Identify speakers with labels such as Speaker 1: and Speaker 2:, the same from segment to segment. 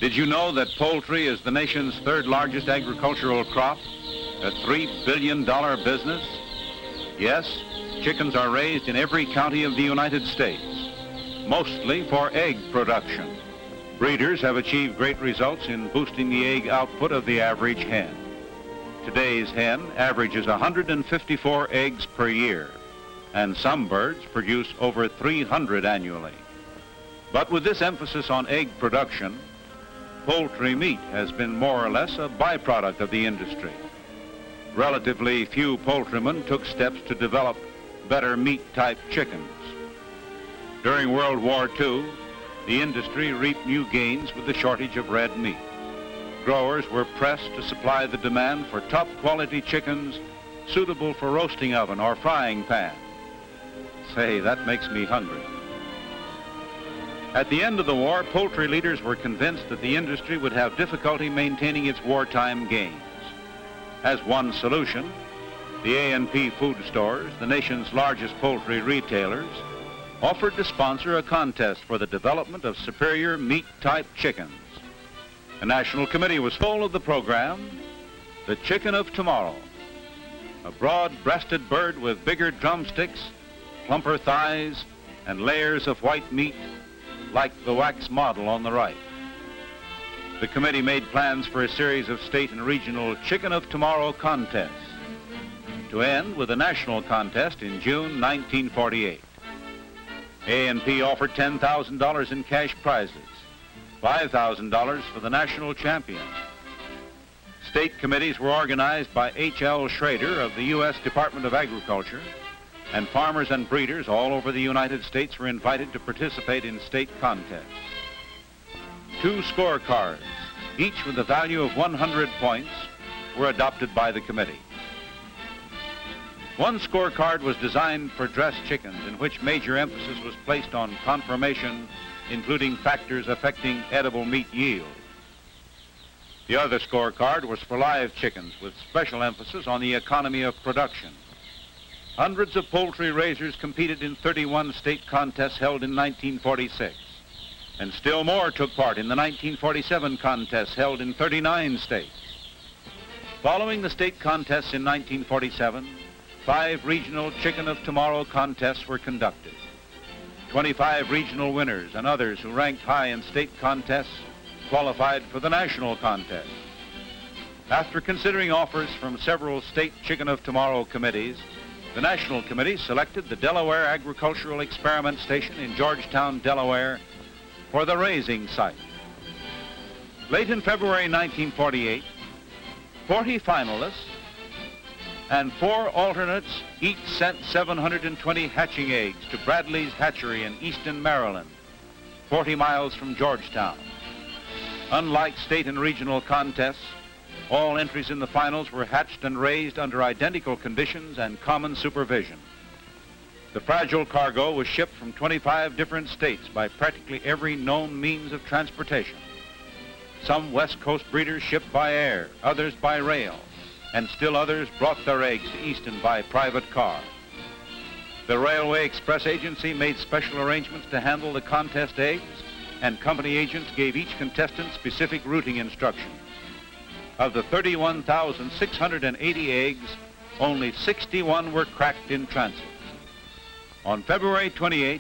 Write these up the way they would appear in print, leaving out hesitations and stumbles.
Speaker 1: Did you know that poultry is the nation's third largest agricultural crop? A $3 billion business? Yes, chickens are raised in every county of the United States, mostly for egg production. Breeders have achieved great results in boosting the egg output of the average hen. Today's hen averages 154 eggs per year, and some birds produce over 300 annually. But with this emphasis on egg production, poultry meat has been more or less a byproduct of the industry. Relatively few poultrymen took steps to develop better meat-type chickens. During World War II, the industry reaped new gains with the shortage of red meat. Growers were pressed to supply the demand for top-quality chickens suitable for roasting oven or frying pan. Say, that makes me hungry. At the end of the war, poultry leaders were convinced that the industry would have difficulty maintaining its wartime gains. As one solution, the A&P food stores, the nation's largest poultry retailers, offered to sponsor a contest for the development of superior meat-type chickens. A national committee was full of the program, The Chicken of Tomorrow, a broad-breasted bird with bigger drumsticks, plumper thighs, and layers of white meat like the wax model on the right. The committee made plans for a series of state and regional Chicken of Tomorrow contests, to end with a national contest in June 1948. A&P offered $10,000 in cash prizes, $5,000 for the national champion. State committees were organized by H.L. Schrader of the U.S. Department of Agriculture, and farmers and breeders all over the United States were invited to participate in state contests. 2 scorecards, each with a value of 100 points, were adopted by the committee. One scorecard was designed for dressed chickens, in which major emphasis was placed on conformation, including factors affecting edible meat yield. The other scorecard was for live chickens, with special emphasis on the economy of production. Hundreds of poultry raisers competed in 31 state contests held in 1946, and still more took part in the 1947 contests held in 39 states. Following the state contests in 1947, 5 regional Chicken of Tomorrow contests were conducted. 25 regional winners and others who ranked high in state contests qualified for the national contest. After considering offers from several state Chicken of Tomorrow committees, the National Committee selected the Delaware Agricultural Experiment Station in Georgetown, Delaware, for the raising site. Late in February 1948, 40 finalists and 4 alternates each sent 720 hatching eggs to Bradley's Hatchery in Easton, Maryland, 40 miles from Georgetown. Unlike state and regional contests, all entries in the finals were hatched and raised under identical conditions and common supervision. The fragile cargo was shipped from 25 different states by practically every known means of transportation. Some West Coast breeders shipped by air, others by rail, and still others brought their eggs to Easton by private car. The Railway Express Agency made special arrangements to handle the contest eggs, and company agents gave each contestant specific routing instructions. Of the 31,680 eggs, only 61 were cracked in transit. On February 28,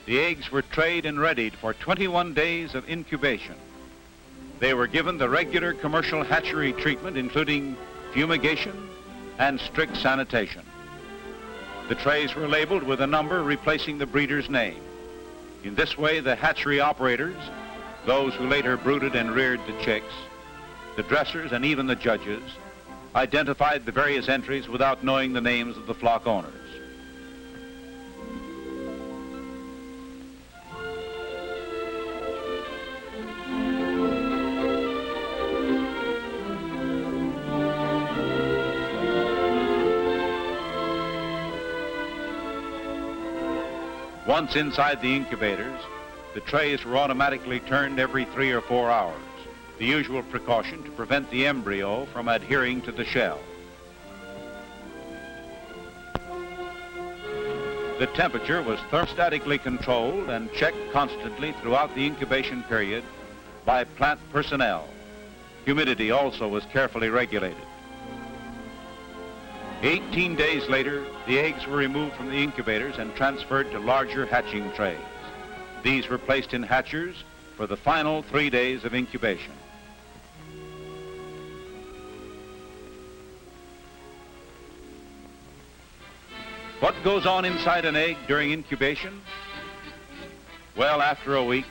Speaker 1: the eggs were trayed and readied for 21 days of incubation. They were given the regular commercial hatchery treatment, including fumigation and strict sanitation. The trays were labeled with a number replacing the breeder's name. In this way, the hatchery operators, those who later brooded and reared the chicks, the dressers, and even the judges, identified the various entries without knowing the names of the flock owners. Once inside the incubators, the trays were automatically turned every 3 or 4 hours, the usual precaution to prevent the embryo from adhering to the shell. The temperature was thermostatically controlled and checked constantly throughout the incubation period by plant personnel. Humidity also was carefully regulated. 18 days later, the eggs were removed from the incubators and transferred to larger hatching trays. These were placed in hatchers for the final 3 days of incubation. What goes on inside an egg during incubation? Well, after a week,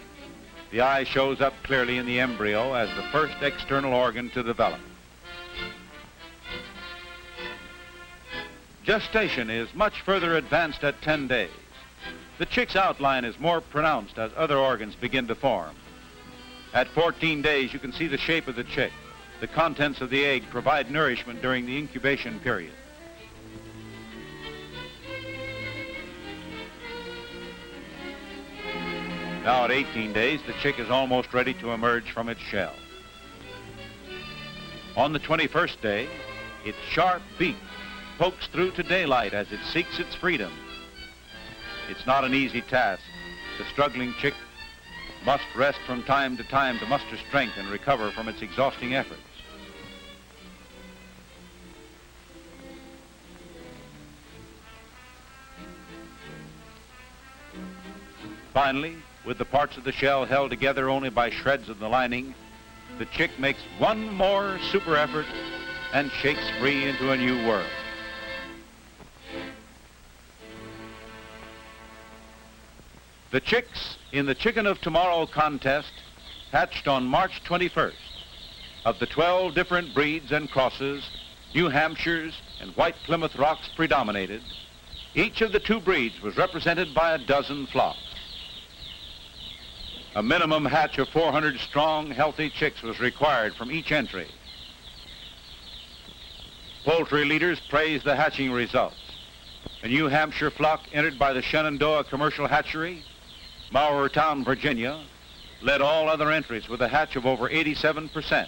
Speaker 1: the eye shows up clearly in the embryo as the first external organ to develop. Gestation is much further advanced at 10 days. The chick's outline is more pronounced as other organs begin to form. At 14 days, you can see the shape of the chick. The contents of the egg provide nourishment during the incubation period. Now at 18 days, the chick is almost ready to emerge from its shell. On the 21st day, its sharp beak pokes through to daylight as it seeks its freedom. It's not an easy task. The struggling chick must rest from time to time to muster strength and recover from its exhausting efforts. Finally, with the parts of the shell held together only by shreds of the lining, the chick makes one more super effort and shakes free into a new world. The chicks in the Chicken of Tomorrow contest hatched on March 21st. Of the 12 different breeds and crosses, New Hampshires and White Plymouth Rocks predominated. Each of the 2 breeds was represented by a dozen flocks. A minimum hatch of 400 strong, healthy chicks was required from each entry. Poultry leaders praised the hatching results. A New Hampshire flock entered by the Shenandoah Commercial Hatchery, Maurertown, Virginia, led all other entries with a hatch of over 87%.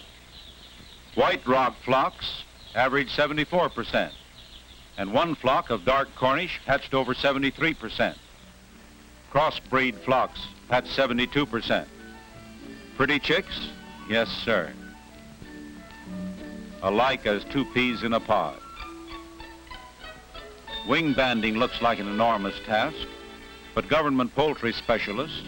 Speaker 1: White Rock flocks averaged 74%, and one flock of dark Cornish hatched over 73%. Crossbreed flocks hatched 72%. Pretty chicks? Yes, sir. Alike as 2 peas in a pod. Wing banding looks like an enormous task, but government poultry specialists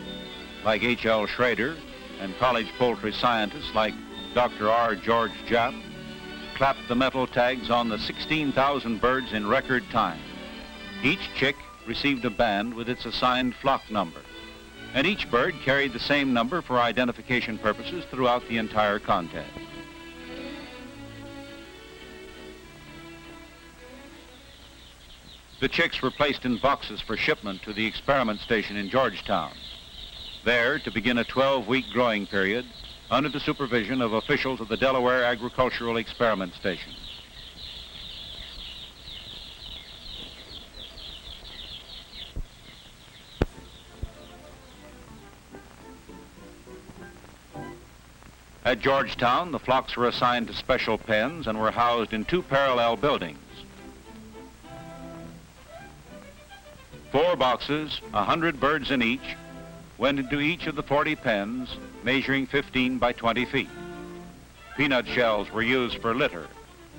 Speaker 1: like H.L. Schrader and college poultry scientists like Dr. R. George Japp clapped the metal tags on the 16,000 birds in record time. Each chick received a band with its assigned flock number, and each bird carried the same number for identification purposes throughout the entire contest. The chicks were placed in boxes for shipment to the experiment station in Georgetown, there to begin a 12-week growing period under the supervision of officials of the Delaware Agricultural Experiment Station. At Georgetown, the flocks were assigned to special pens and were housed in 2 parallel buildings. 4 boxes, 100 birds in each, went into each of the 40 pens, measuring 15 by 20 feet. Peanut shells were used for litter,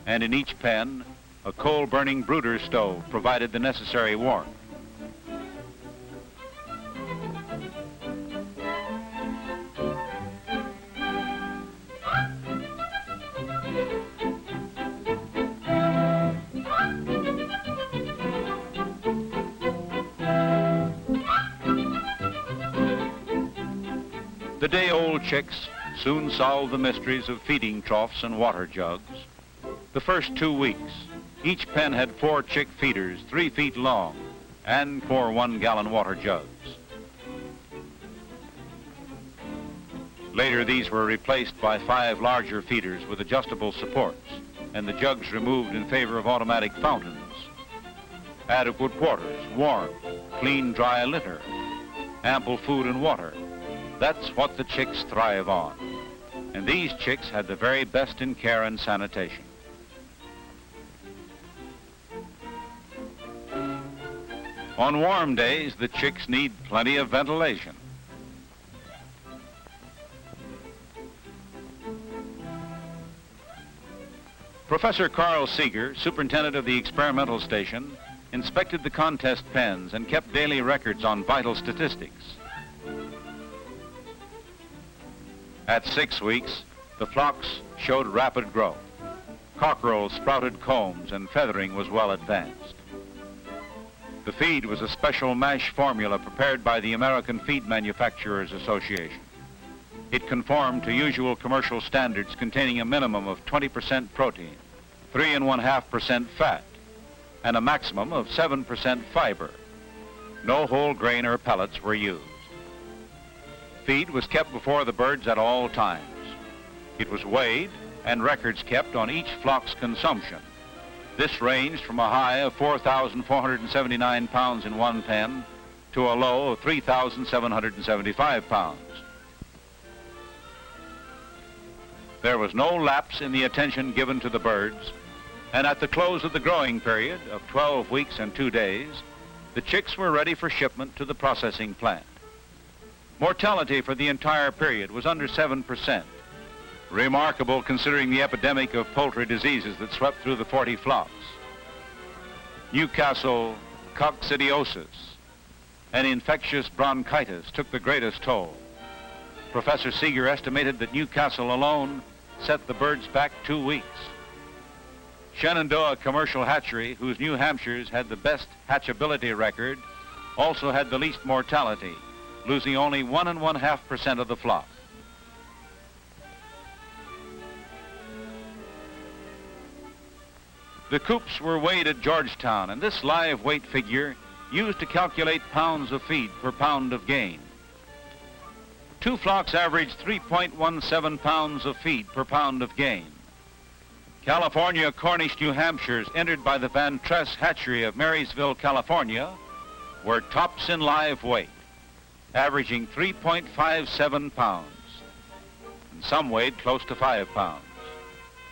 Speaker 1: and in each pen, a coal-burning brooder stove provided the necessary warmth. The day-old chicks soon solved the mysteries of feeding troughs and water jugs. The first 2 weeks, each pen had 4 chick feeders 3 feet long and 4 one-gallon water jugs. Later, these were replaced by 5 larger feeders with adjustable supports and the jugs removed in favor of automatic fountains. Adequate quarters, warmth, clean, dry litter, ample food and water. That's what the chicks thrive on. And these chicks had the very best in care and sanitation. On warm days, the chicks need plenty of ventilation. Professor Carl Seeger, superintendent of the experimental station, inspected the contest pens and kept daily records on vital statistics. At 6 weeks, the flocks showed rapid growth. Cockerels sprouted combs and feathering was well advanced. The feed was a special mash formula prepared by the American Feed Manufacturers Association. It conformed to usual commercial standards containing a minimum of 20% protein, 3.5% fat, and a maximum of 7% fiber. No whole grain or pellets were used. Feed was kept before the birds at all times. It was weighed and records kept on each flock's consumption. This ranged from a high of 4,479 pounds in one pen to a low of 3,775 pounds. There was no lapse in the attention given to the birds, and at the close of the growing period of 12 weeks and 2 days, the chicks were ready for shipment to the processing plant. Mortality for the entire period was under 7%. Remarkable considering the epidemic of poultry diseases that swept through the 40 flocks. Newcastle coccidiosis, an infectious bronchitis, took the greatest toll. Professor Seeger estimated that Newcastle alone set the birds back 2 weeks. Shenandoah Commercial Hatchery, whose New Hampshires had the best hatchability record, also had the least mortality, losing only 1.5% of the flock. The coops were weighed at Georgetown, and this live weight figure used to calculate pounds of feed per pound of gain. 2 flocks averaged 3.17 pounds of feed per pound of gain. California Cornish New Hampshires entered by the Van Tress Hatchery of Marysville, California, were tops in live weight, averaging 3.57 pounds, and some weighed close to 5 pounds.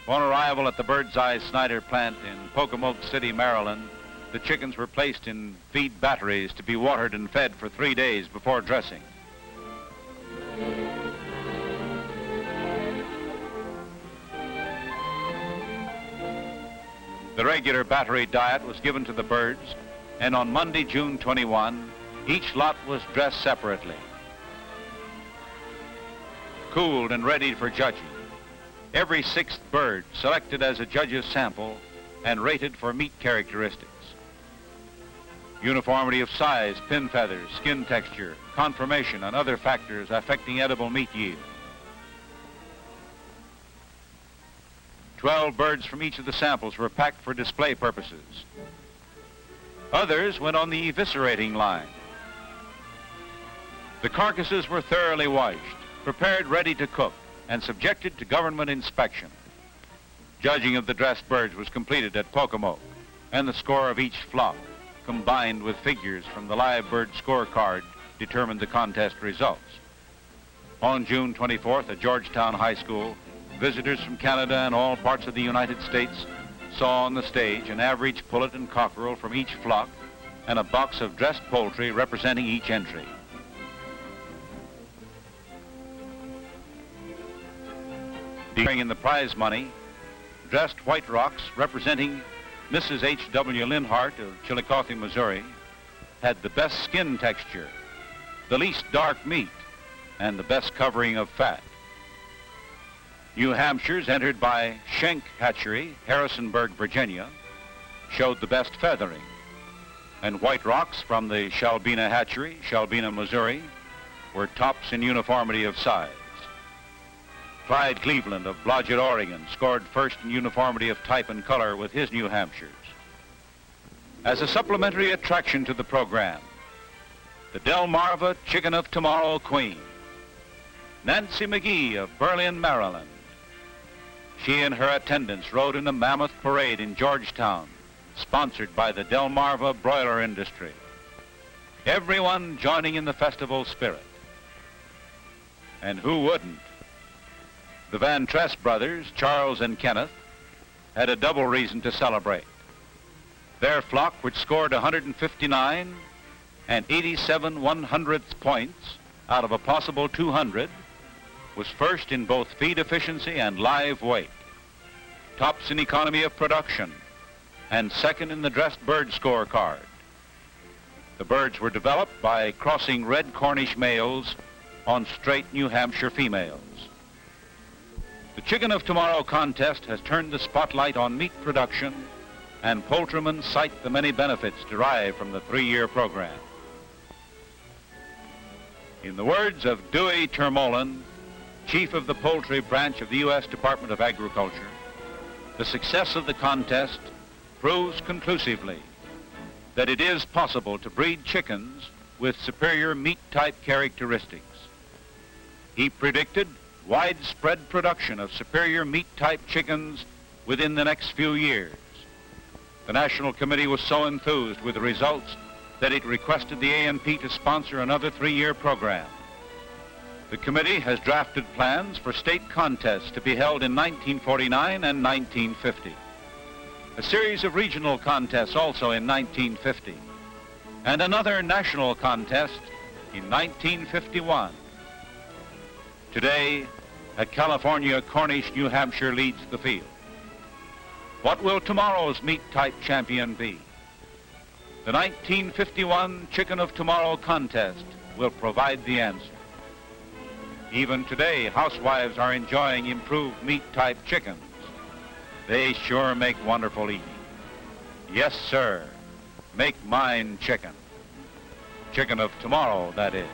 Speaker 1: On arrival at the Birdseye Snyder plant in Pocomoke City, Maryland, the chickens were placed in feed batteries to be watered and fed for 3 days before dressing. The regular battery diet was given to the birds, and on Monday, June 21, each lot was dressed separately, cooled and ready for judging. Every 6th bird selected as a judge's sample and rated for meat characteristics. Uniformity of size, pin feathers, skin texture, conformation, and other factors affecting edible meat yield. 12 birds from each of the samples were packed for display purposes. Others went on the eviscerating line. The carcasses were thoroughly washed, prepared ready to cook, and subjected to government inspection. Judging of the dressed birds was completed at Pocomoke, and the score of each flock, combined with figures from the live bird scorecard, determined the contest results. On June 24th at Georgetown High School, visitors from Canada and all parts of the United States saw on the stage an average pullet and cockerel from each flock and a box of dressed poultry representing each entry. Sharing in the prize money, dressed White Rocks representing Mrs. H.W. Linhart of Chillicothe, Missouri, had the best skin texture, the least dark meat, and the best covering of fat. New Hampshires, entered by Schenck Hatchery, Harrisonburg, Virginia, showed the best feathering, and White Rocks from the Shalbina Hatchery, Shalbina, Missouri, were tops in uniformity of size. Clyde Cleveland of Blodgett, Oregon, scored first in uniformity of type and color with his New Hampshires. As a supplementary attraction to the program, the Delmarva Chicken of Tomorrow Queen, Nancy McGee of Berlin, Maryland. She and her attendants rode in the Mammoth Parade in Georgetown, sponsored by the Delmarva broiler industry. Everyone joining in the festival spirit. And who wouldn't? The Van Tress brothers, Charles and Kenneth, had a double reason to celebrate. Their flock, which scored 159 and 87 1/100th points out of a possible 200, was first in both feed efficiency and live weight. tops in economy of production and second in the dressed bird scorecard. The birds were developed by crossing red Cornish males on straight New Hampshire females. The Chicken of Tomorrow contest has turned the spotlight on meat production, and poultrymen cite the many benefits derived from the 3-year program. In the words of Dewey Termolen, chief of the poultry branch of the U.S. Department of Agriculture, the success of the contest proves conclusively that it is possible to breed chickens with superior meat-type characteristics. He predicted widespread production of superior meat-type chickens within the next few years. The National Committee was so enthused with the results that it requested the A&P to sponsor another 3-year program. The committee has drafted plans for state contests to be held in 1949 and 1950. A series of regional contests also in 1950, and another national contest in 1951. Today, a California Cornish New Hampshire leads the field. What will tomorrow's meat-type champion be? The 1951 Chicken of Tomorrow contest will provide the answer. Even today, housewives are enjoying improved meat-type chickens. They sure make wonderful eating. Yes, sir. Make mine chicken. Chicken of Tomorrow, that is.